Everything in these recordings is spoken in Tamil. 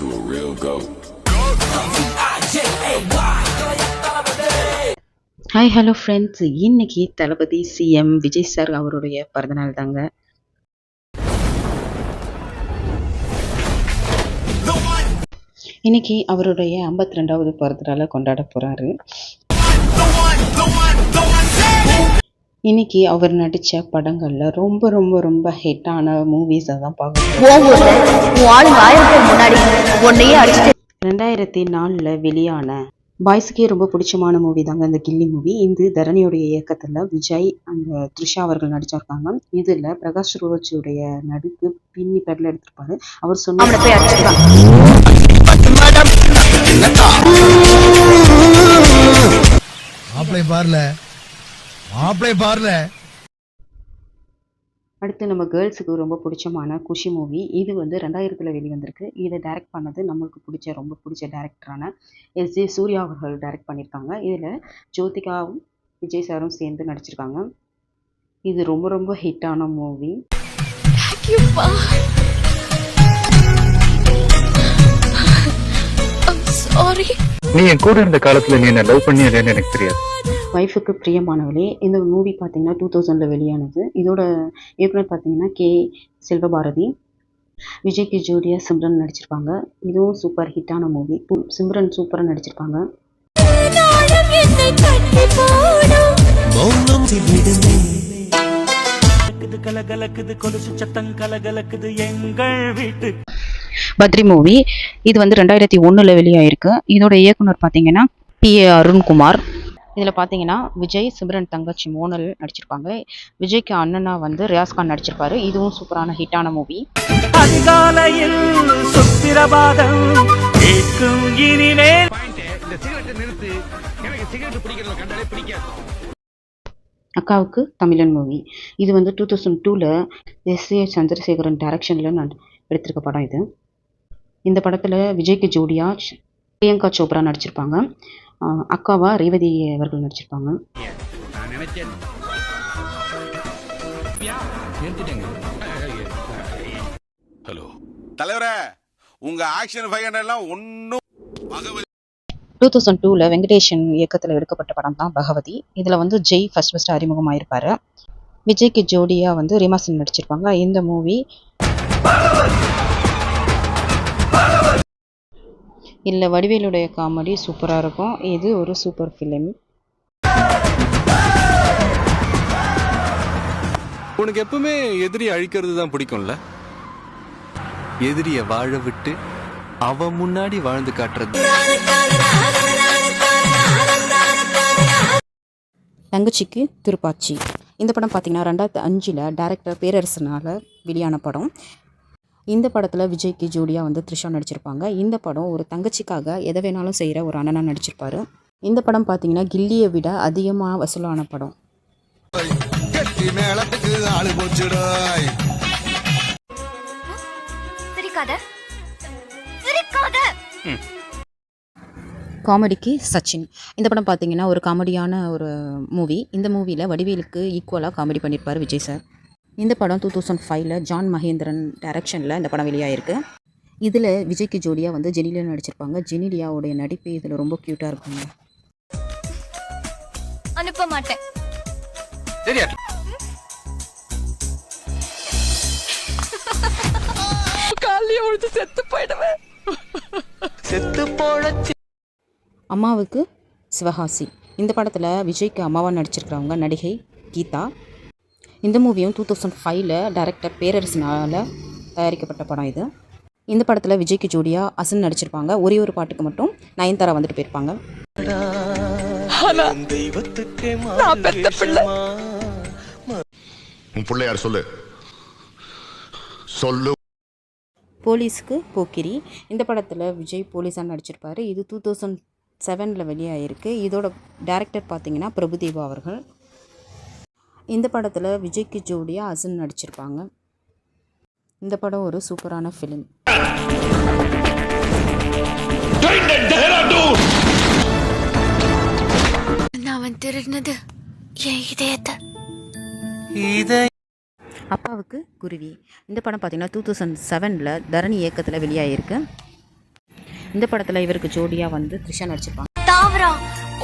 to a real goat. Hi hello friends, இன்னைக்கு தளபதி சிஎம் விஜய் சார் அவருடைய பிறந்தநாள் தாங்க. இன்னைக்கு அவருடைய 52வது பிறந்தநாளை கொண்டாட போறாரு. இன்னைக்கு அவர் நடித்த படங்கள்ல ரொம்ப ரொம்ப ரொம்ப ஹிட்டான மூவிஸை தான் பார்க்கணும். 2004 வெளியான பாய்ஸுக்கே ரொம்ப பிடிச்சமான மூவி தாங்க இந்த கில்லி மூவி. இந்த தரணியுடைய இயக்கத்தில் விஜய் அந்த த்ரிஷா அவர்கள் நடிச்சிருக்காங்க. இதில் பிரகாஷ் ரோஜுடைய நடிப்பு பின்னி பேரில் எடுத்திருப்பாரு. அவர் சொன்ன அடுத்து நம்ம கேர்ள்ஸுக்கு ரொம்ப பிடிச்சமான குஷி மூவி. இது 2000 வெளிவந்திருக்கு. இதை டைரக்ட் பண்ணது நம்மளுக்கு ரொம்ப பிடிச்ச டைரக்டரான எஸ்.ஜே. சூர்யா அவர்கள் டைரக்ட் பண்ணியிருக்காங்க. இதில் ஜோதிகாவும் விஜய் சாரும் சேர்ந்து நடிச்சிருக்காங்க. இது ரொம்ப ரொம்ப ஹிட்டான மூவி. நீ என் கூட இருந்த காலத்துல நீ என்ன லவ் பண்ணி இல்லைன்னு எனக்கு தெரியாது. ஒய்ஃபுக்கு பிரியமானவளே இந்த மூவி பார்த்தீங்கன்னா 2000 வெளியானது. இதோட இயக்குனர் பார்த்தீங்கன்னா கே. செல்வபாரதி. விஜய்க்கு ஜோடியா சிம்ரன் நடிச்சிருப்பாங்க. இதுவும் சூப்பர் ஹிட்டான மூவி. சிம்ரன் சூப்பராக நடிச்சிருப்பாங்க. பத்ரி மூவி. இது 2001 வெளியாயிருக்கு. இதோட இயக்குனர் பார்த்தீங்கன்னா P.A. அருண்குமார். இதில் பார்த்தீங்கன்னா விஜய், சிம்ரன் தங்கச்சி மோனல் நடிச்சிருப்பாங்க. விஜய்க்கு அண்ணனா ரியாஸ்கான் நடிச்சிருப்பாரு. இதுவும் சூப்பரான ஹிட்டான மூவி. அக்காவுக்கு தமிழன் மூவி. இது 2002 S.A. சந்திரசேகரன் டைரக்ஷனில் எடுத்திருக்க படம் இது. இந்த படத்தில் விஜய்க்கு ஜோடியா பிரியங்கா சோப்ரா நடிச்சிருப்பாங்க. அக்காவா ரேவதி அவர்கள் நடிச்சிருப்பாங்க. ஹலோ தலைவரே, உங்க ஆக்ஷன் ஃபைனல்லாம் ஒன்னும் 2002 வெங்கடேஷன் இயக்கத்தில் எடுக்கப்பட்ட படம் தான் பகவதி. இதில் ஜெய் ஃபர்ஸ்ட் அறிமுகமாயிருப்பாரு. விஜய்க்கு ஜோடியா ரீமா சிங் நடிச்சிருப்பாங்க. இந்த மூவி இல்லை வடிவேலுடைய காமெடி சூப்பராக இருக்கும். இது ஒரு சூப்பர் ஃபிலிம். உனக்கு எப்பவுமே எதிரி அழிக்கிறது தான் பிடிக்கும்ல? எதிரியை வாழ விட்டு அவன் முன்னாடி வாழ்ந்து காட்டுறது. தங்கச்சிக்கு திருப்பாச்சி. இந்த படம் பார்த்தீங்கன்னா 2005 டைரக்டர் பேரரசனால் வெளியான படம். இந்த படத்தில் விஜய்க்கு ஜோடியாக த்ரிஷா நடிச்சிருப்பாங்க. இந்த படம் ஒரு தங்கச்சிக்காக எதை வேணாலும் செய்கிற ஒரு அண்ணனாக நடிச்சிருப்பாரு. இந்த படம் பார்த்தீங்கன்னா கில்லியை விட அதிகமாக வசூலான படம். காமெடிக்கு சச்சின். இந்த படம் பார்த்தீங்கன்னா ஒரு காமெடியான ஒரு மூவி. இந்த மூவியில் வடிவேலுக்கு ஈக்குவலாக காமெடி பண்ணியிருப்பார் விஜய் சார். இந்த படம் 2005 ஜான் மகேந்திரன் டைரக்ஷனில் இந்த படம் வெளியாகிருக்கு. இதில் விஜய்க்கு ஜோடியாக ஜெனிலியா நடிச்சிருப்பாங்க. ஜெனிலியாவுடைய நடிப்பு இதில் ரொம்ப க்யூட்டாக இருக்குங்க. அனுப்ப மாட்டேன். அம்மாவுக்கு சிவகாசி. இந்த படத்தில் விஜய்க்கு அம்மாவாக நடிச்சிருக்கிறவங்க நடிகை கீதா. இந்த மூவியும் 2005 டைரக்டர் பேரரசனால் தயாரிக்கப்பட்ட படம் இது. இந்த படத்தில் விஜய்க்கு ஜோடியா அசன் நடிச்சிருப்பாங்க. ஒரே ஒரு பாட்டுக்கு மட்டும் நயன்தாரா போயிருப்பாங்க. போலீஸ்க்கு போக்கிரி. இந்த படத்தில் விஜய் போலீஸாக நடிச்சிருப்பாரு. இது 2007 வெளியாகிருக்கு. இதோட டைரக்டர் பார்த்தீங்கன்னா பிரபுதேவா அவர்கள். இந்த படத்தில் விஜய்க்கு ஜோடியாக அசன் நடிச்சிருப்பாங்க. இந்த படம் ஒரு சூப்பரான ஃபிலிம். அப்பாவுக்கு குருவி. இந்த படம் பார்த்தீங்கன்னா 2007 தரணி இயக்கத்தில் வெளியாகிருக்கு. இந்த படத்தில் இவருக்கு ஜோடியாக வந்து த்ரிஷா நடிச்சிருப்பாங்க. தாவரா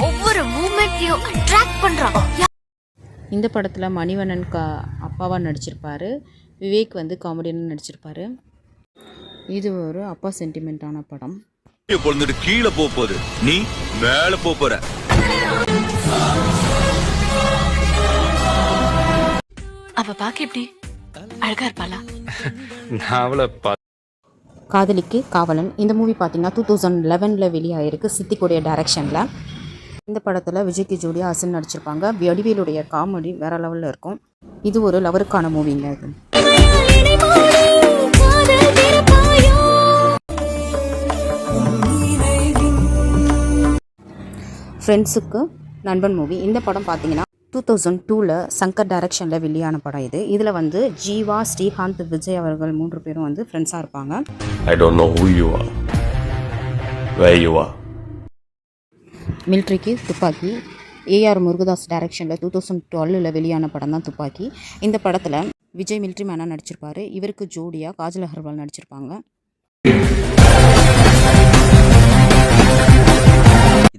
ஒவ்வொரு மூமெண்ட்லயும் அட்ராக்ட் பண்றான். இந்த படத்தில் மணிவண்ணன் அப்பாவாக நடிச்சிருப்பார். விவேக் வந்து காமெடியன்னு நடிச்சிருப்பார். இது ஒரு அப்பா சென்டிமெண்ட்டான படம். பொழுது கீழே போகுது, நீ மேல போற. அவ பாக்க எப்படி அழகா இருப்பாளா? காதலிக்கு காவலன் இந்த மூவி பார்த்தீங்கன்னா 2011 வெளியாகிருக்கு சித்திக்குடைய டைரக்ஷனில். இந்த படத்தில் விஜய்க்கு ஜோடியாக அசின் நடிச்சிருப்பாங்க. வடிவேலுடைய காமெடி வேறு லெவலில் இருக்கும். இது ஒரு லவருக்கான மூவிங்க. இது ஃப்ரெண்ட்ஸுக்கு நண்பன் மூவி. இந்த படம் பார்த்தீங்கன்னா 2002 சங்கர் டைரக்ஷனில் வெளியான படம் இது. இதில் வந்து ஜீவா, ஸ்ரீகாந்த், விஜய் அவர்கள் 3 பேரும் வந்து ஃப்ரெண்ட்ஸாக இருப்பாங்க. I don't know who you are, where you are. மிலிட்ரிக்கு துப்பாக்கி ஏஆர் முருகதாஸ் டைரக்ஷனில் 2012 வெளியான படம் தான் துப்பாக்கி. இந்த படத்தில் விஜய் மிலிட்ரி மேனாக நடிச்சிருப்பார். இவருக்கு ஜோடியாக காஜல் அகர்வால் நடிச்சிருப்பாங்க.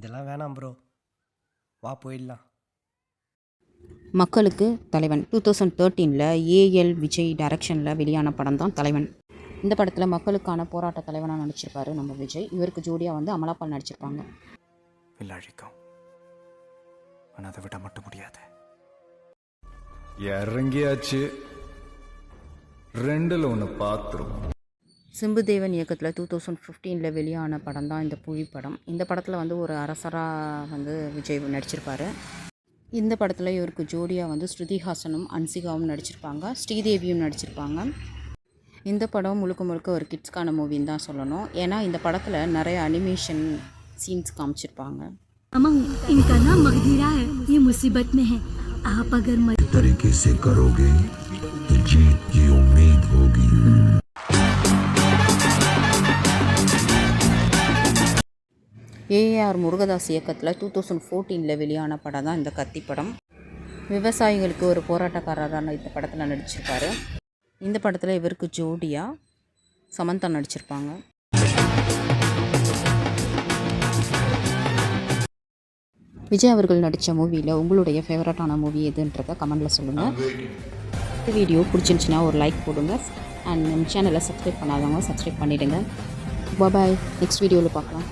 இதெல்லாம் வேணாம் ப்ரோ, வா போயிடலாம். மக்களுக்கு தலைவன் 2013 ஏஎல் விஜய் டைரக்ஷனில் வெளியான படம் தான் தலைவன். இந்த படத்தில் மக்களுக்கான போராட்ட தலைவனாக நடிச்சிருப்பாரு நம்ம விஜய். இவருக்கு ஜோடியாக வந்து அமலாபால் நடிச்சிருப்பாங்க. வில்லாழிக்கும் ஆனால் அதை விட மட்டும் முடியாது. இறங்கியாச்சு, ரெண்டில் ஒன்று பார்த்துருவோம். சிம்புதேவன் இயக்கத்தில் 2015 வெளியான படம் தான் இந்த புவிப்படம். இந்த படத்தில் வந்து ஒரு அரசராக வந்து விஜய் நடிச்சிருப்பார். இந்த படத்தில் இவருக்கு ஜோடியாக வந்து ஸ்ருதிஹாசனும் அன்சிகாவும் நடிச்சிருப்பாங்க. ஸ்ரீதேவியும் நடிச்சிருப்பாங்க. இந்த படம் முழுக்க முழுக்க ஒரு கிட்ஸ்க்கான மூவின்னு தான் சொல்லணும். ஏன்னா இந்த படத்தில் நிறைய அனிமேஷன் சீன்ஸ் காமிச்சிருப்பாங்க. इनका नाम मगधीरा है, ये मुसीबत में है, आप अगर तरीके से करोगे तो जीत की उम्मीद होगी. ஏஆர் முருகதாஸ் இயக்கத்தில் 2014 வெளியான படம் தான் இந்த கத்தி படம். விவசாயிகளுக்கு ஒரு போராட்டக்காரரான இந்த படத்தில் நடிச்சிருப்பார். இந்த படத்தில் இவருக்கு ஜோடியாக சமந்தா நடிச்சிருப்பாங்க. விஜய் அவர்கள் நடித்த மூவியில் உங்களுடைய ஃபேவரட்டான மூவி எதுன்றதை கமெண்டில் சொல்லுங்கள். இந்த வீடியோ பிடிச்சிருந்துச்சின்னா ஒரு லைக் போடுங்க. அண்ட் நம்ம சேனலை சப்ஸ்கிரைப் பண்ணாதவங்க சப்ஸ்கிரைப் பண்ணிவிடுங்க. பாய், நெக்ஸ்ட் வீடியோவில் பார்க்கலாம்.